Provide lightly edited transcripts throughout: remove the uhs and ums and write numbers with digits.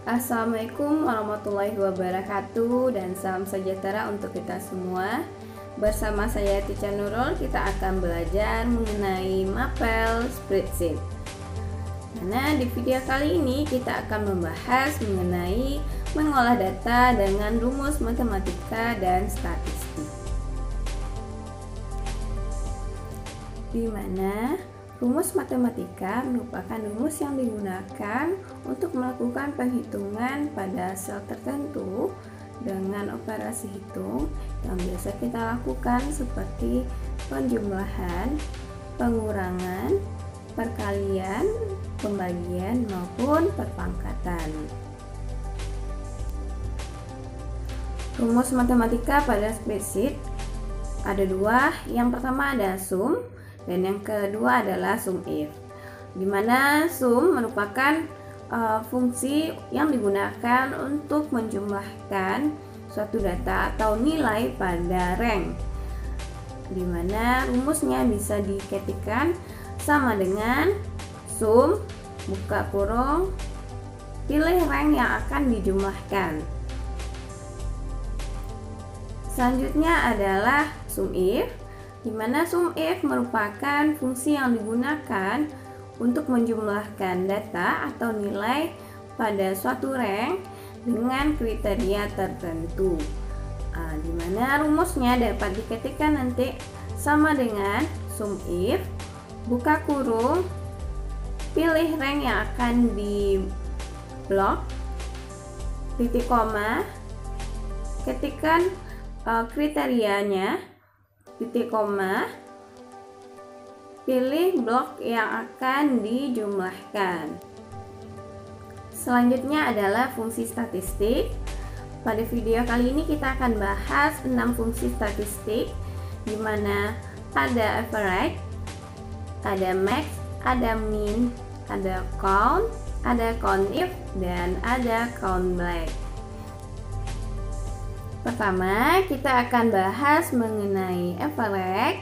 Assalamualaikum warahmatullahi wabarakatuh dan salam sejahtera untuk kita semua. Bersama saya Tica Nurul, kita akan belajar mengenai mapel spreadsheet. Nah, di video kali ini kita akan membahas mengenai mengolah data dengan rumus matematika dan statistik. Di mana rumus matematika merupakan rumus yang digunakan untuk melakukan penghitungan pada sel tertentu dengan operasi hitung yang biasa kita lakukan seperti penjumlahan, pengurangan, perkalian, pembagian maupun perpangkatan. Rumus matematika pada spreadsheet ada dua. Yang pertama ada sum dan yang kedua adalah sum if, di mana sum merupakan fungsi yang digunakan untuk menjumlahkan suatu data atau nilai pada rank, di mana rumusnya bisa diketikkan sama dengan sum buka kurung pilih rank yang akan dijumlahkan. Selanjutnya adalah sum if, di mana sum if merupakan fungsi yang digunakan untuk menjumlahkan data atau nilai pada suatu rank dengan kriteria tertentu. Di mana rumusnya dapat diketikkan nanti sama dengan sum if buka kurung pilih rank yang akan di blok titik koma ketikkan kriterianya titik koma pilih blok yang akan dijumlahkan. Selanjutnya adalah fungsi statistik. Pada video kali ini kita akan bahas 6 fungsi statistik, di mana ada average, ada max, ada min, ada count, ada countif, dan ada count black. Pertama, kita akan bahas mengenai average,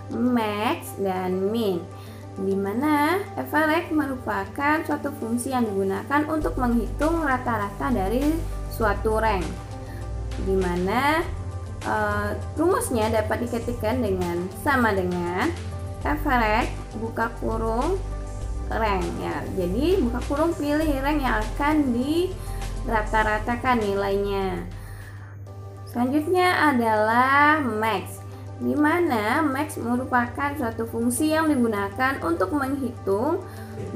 max, dan min, di mana average merupakan suatu fungsi yang digunakan untuk menghitung rata-rata dari suatu rank, di mana rumusnya dapat diketikkan dengan sama dengan average buka kurung rank ya. Jadi buka kurung pilih rank yang akan di rata-ratakan nilainya. Selanjutnya adalah max, di mana max merupakan suatu fungsi yang digunakan untuk menghitung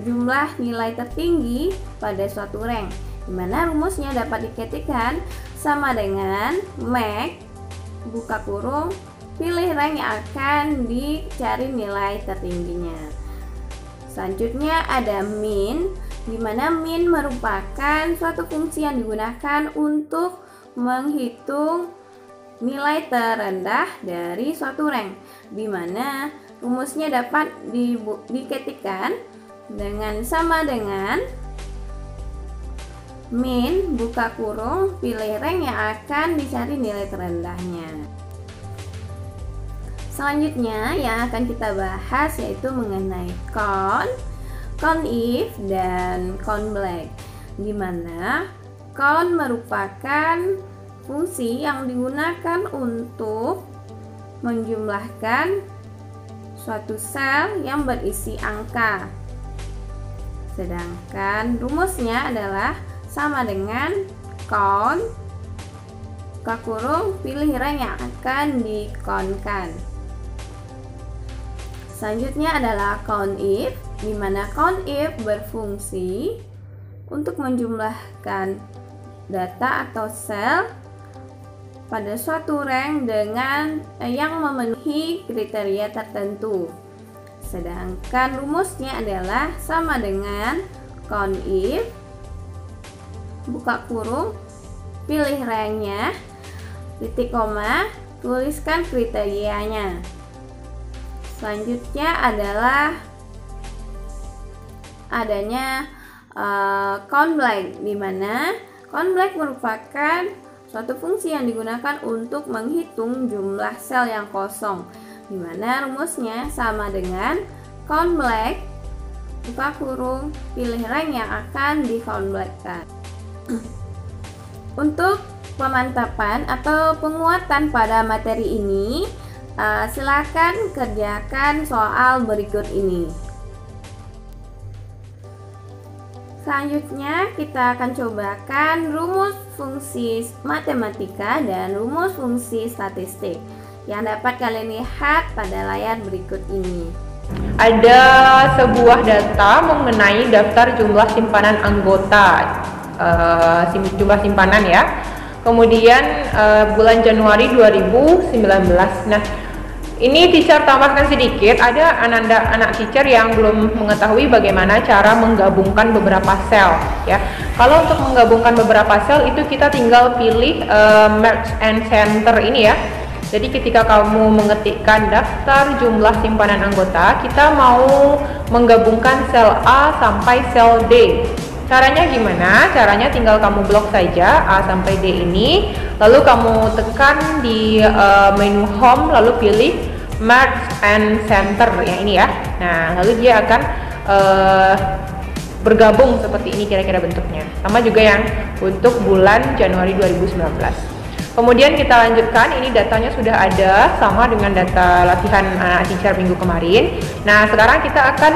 jumlah nilai tertinggi pada suatu rank, di mana rumusnya dapat diketikkan sama dengan max buka kurung pilih rank yang akan dicari nilai tertingginya. Selanjutnya ada min, di mana min merupakan suatu fungsi yang digunakan untuk menghitung nilai terendah dari suatu rank, di mana rumusnya dapat diketikkan dengan sama dengan min buka kurung pilih rank yang akan dicari nilai terendahnya. Selanjutnya yang akan kita bahas yaitu mengenai count, countif, dan count black, di mana count merupakan fungsi yang digunakan untuk menjumlahkan suatu sel yang berisi angka. Sedangkan rumusnya adalah sama dengan count buka kurung pilih rank yang akan di-countkan. Selanjutnya adalah countif, di mana countif berfungsi untuk menjumlahkan data atau sel pada suatu rank dengan yang memenuhi kriteria tertentu. Sedangkan rumusnya adalah sama dengan countif buka kurung pilih ranknya titik koma tuliskan kriterianya. Selanjutnya adalah adanya count black, di mana count black merupakan suatu fungsi yang digunakan untuk menghitung jumlah sel yang kosong, di mana rumusnya sama dengan count black buka kurung pilih rank yang akan di count blackkan. Untuk pemantapan atau penguatan pada materi ini, silakan kerjakan soal berikut ini. Selanjutnya kita akan cobakan rumus fungsi matematika dan rumus fungsi statistik yang dapat kalian lihat pada layar berikut ini. Ada sebuah data mengenai daftar jumlah simpanan anggota, jumlah simpanan ya. Kemudian bulan Januari 2019. Nah, ini teacher tambahkan sedikit, ada anak teacher yang belum mengetahui bagaimana cara menggabungkan beberapa sel ya. Kalau untuk menggabungkan beberapa sel itu kita tinggal pilih merge and center ini ya. Jadi ketika kamu mengetikkan daftar jumlah simpanan anggota, kita mau menggabungkan sel A sampai sel D. Caranya gimana? Caranya tinggal kamu blok saja A sampai D ini, lalu kamu tekan di menu home, lalu pilih merge and center yang ini ya. Nah, lalu dia akan bergabung seperti ini kira-kira bentuknya. Sama juga yang untuk bulan Januari 2019. Kemudian kita lanjutkan, ini datanya sudah ada sama dengan data latihan anak teacher minggu kemarin. Nah, sekarang kita akan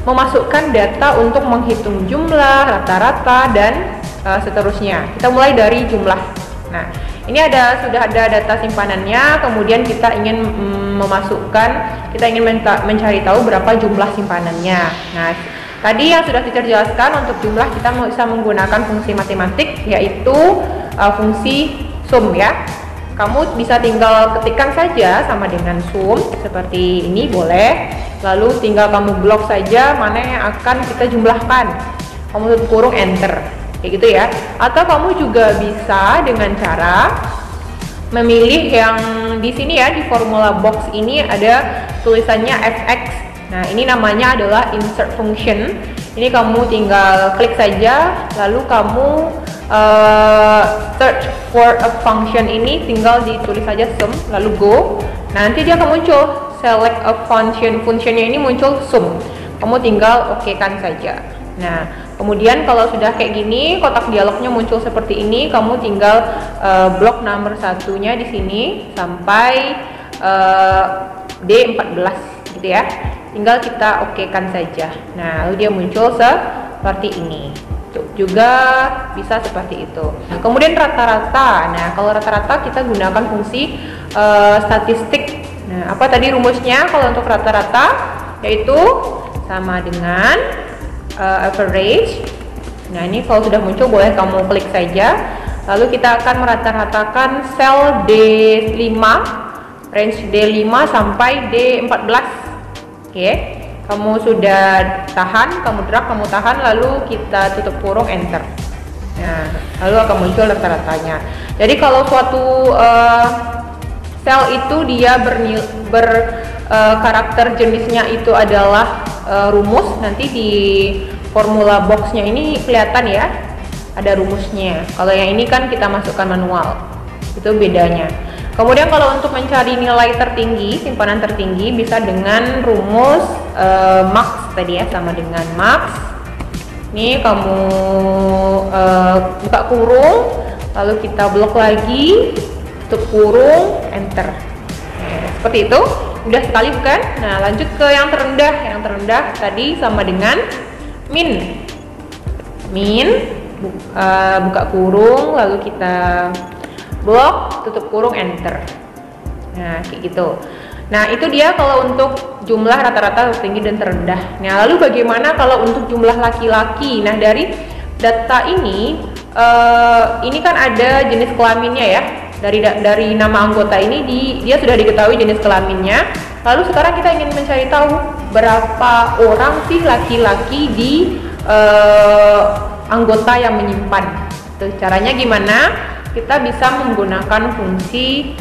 memasukkan data untuk menghitung jumlah, rata-rata, dan seterusnya. Kita mulai dari jumlah. Nah, ini sudah ada data simpanannya, kemudian kita ingin kita ingin mencari tahu berapa jumlah simpanannya. Nah, tadi yang sudah teacher jelaskan, untuk jumlah kita bisa menggunakan fungsi matematik, yaitu fungsi sum ya. Kamu bisa tinggal ketikkan saja sama dengan sum seperti ini, boleh. Lalu tinggal kamu blok saja mana yang akan kita jumlahkan. Kamu tutup kurung enter, kayak gitu ya. Atau kamu juga bisa dengan cara memilih yang di sini ya, di formula box ini ada tulisannya fx. Nah, ini namanya adalah insert function. Ini kamu tinggal klik saja, lalu kamu search for a function, ini tinggal ditulis saja sum, lalu go. Nanti dia akan muncul select a function, function-nya ini muncul sum. Kamu tinggal oke-kan saja. Nah, kemudian kalau sudah kayak gini, kotak dialognya muncul seperti ini, kamu tinggal blok nomor satunya di sini sampai D14 gitu ya. Tinggal kita oke-kan saja. Nah, lalu dia muncul seperti ini. Juga bisa seperti itu. Nah, kemudian rata-rata. Nah, kalau rata-rata kita gunakan fungsi statistik. Nah, apa tadi rumusnya kalau untuk rata-rata? Yaitu sama dengan average. Nah, ini kalau sudah muncul boleh kamu klik saja. Lalu kita akan merata-ratakan sel D5, range D5 sampai D14. Oke. Kamu sudah tahan, kamu drag, kamu tahan, lalu kita tutup kurung enter. Nah, lalu akan muncul rata-ratanya. Jadi kalau suatu sel itu dia karakter jenisnya itu adalah rumus, nanti di formula boxnya ini kelihatan ya, ada rumusnya. Kalau yang ini kan kita masukkan manual, itu bedanya. Kemudian kalau untuk mencari nilai tertinggi, simpanan tertinggi, bisa dengan rumus max tadi ya, sama dengan max. Ini kamu buka kurung, lalu kita blok lagi, tutup kurung, enter. Nah, seperti itu, mudah sekali bukan? Nah, lanjut ke yang terendah. Yang terendah tadi sama dengan min. Buka kurung, lalu kita blok, tutup kurung, enter. Nah, kayak gitu. Nah, itu dia kalau untuk jumlah rata-rata, tertinggi, dan terendah. Nah, lalu bagaimana kalau untuk jumlah laki-laki? Nah, dari data ini kan ada jenis kelaminnya ya. Dari nama anggota ini dia sudah diketahui jenis kelaminnya. Lalu sekarang kita ingin mencari tahu berapa orang sih laki-laki di anggota yang menyimpan. Tuh, caranya gimana? Kita bisa menggunakan fungsi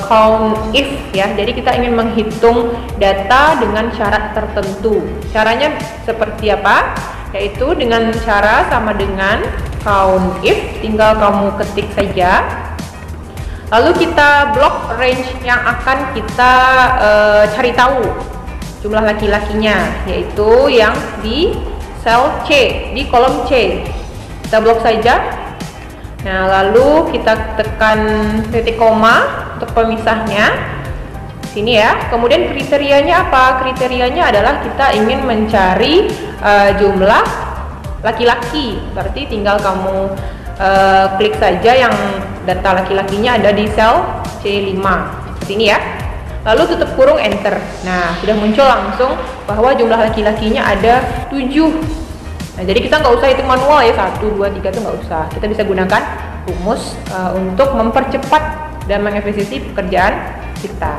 count if ya. Jadi kita ingin menghitung data dengan syarat tertentu. Caranya seperti apa? Yaitu dengan cara sama dengan count if, tinggal kamu ketik saja. Lalu kita blok range yang akan kita cari tahu jumlah laki-lakinya, yaitu yang di sel C, di kolom C. Kita blok saja. Nah, lalu kita tekan titik koma untuk pemisahnya. Sini ya. Kemudian kriterianya apa? Kriterianya adalah kita ingin mencari jumlah laki-laki. Berarti tinggal kamu klik saja yang data laki-lakinya ada di sel C5. Seperti ini ya. Lalu tutup kurung, enter. Nah, sudah muncul langsung bahwa jumlah laki-lakinya ada 7. Nah, jadi kita nggak usah hitung manual ya, 1, 2, 3 itu nggak usah. Kita bisa gunakan rumus untuk mempercepat dan mengefisiensi pekerjaan kita.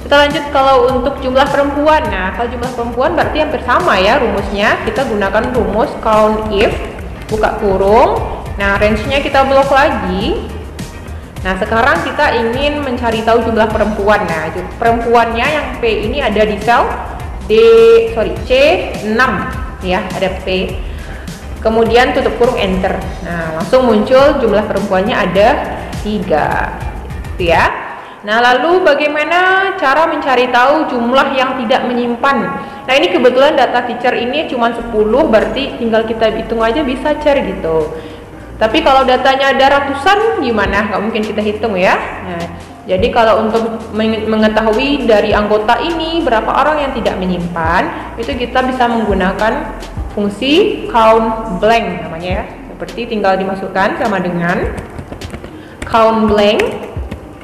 Kita lanjut kalau untuk jumlah perempuan. Nah, kalau jumlah perempuan berarti hampir sama ya rumusnya. Kita gunakan rumus count if, buka kurung. Nah, range-nya kita blok lagi. Nah, sekarang kita ingin mencari tahu jumlah perempuan. Nah, perempuannya yang P ini ada di sel C6 ya, ada P. Kemudian tutup kurung, enter. Nah, langsung muncul jumlah perempuannya ada 3. Gitu ya. Nah, lalu bagaimana cara mencari tahu jumlah yang tidak menyimpan? Nah, ini kebetulan data teacher ini cuma 10, berarti tinggal kita hitung aja bisa cari gitu. Tapi kalau datanya ada ratusan gimana? Nggak mungkin kita hitung ya. Nah, jadi kalau untuk mengetahui dari anggota ini berapa orang yang tidak menyimpan, itu kita bisa menggunakan fungsi count blank namanya ya. Seperti tinggal dimasukkan sama dengan count blank.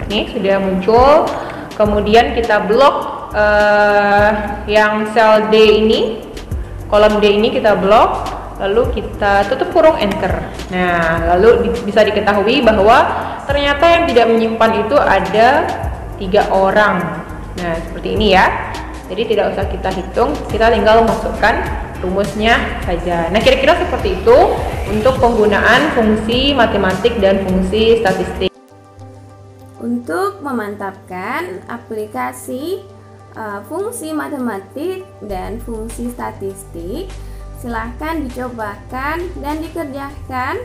Ini sudah muncul. Kemudian kita blok yang sel D ini, kolom D ini kita blok. Lalu kita tutup kurung, enter. Nah, lalu bisa diketahui bahwa ternyata yang tidak menyimpan itu ada 3 orang. Nah, seperti ini ya. Jadi tidak usah kita hitung, kita tinggal masukkan rumusnya saja. Nah, kira-kira seperti itu untuk penggunaan fungsi matematik dan fungsi statistik. Untuk memantapkan aplikasi fungsi matematik dan fungsi statistik, silahkan dicobakan dan dikerjakan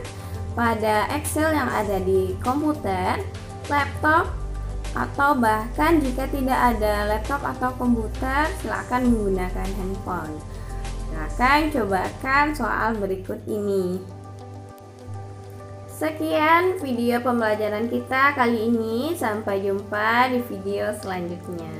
pada Excel yang ada di komputer, laptop, atau bahkan jika tidak ada laptop atau komputer, silahkan menggunakan handphone. Silahkan cobakan soal berikut ini. Sekian video pembelajaran kita kali ini, sampai jumpa di video selanjutnya.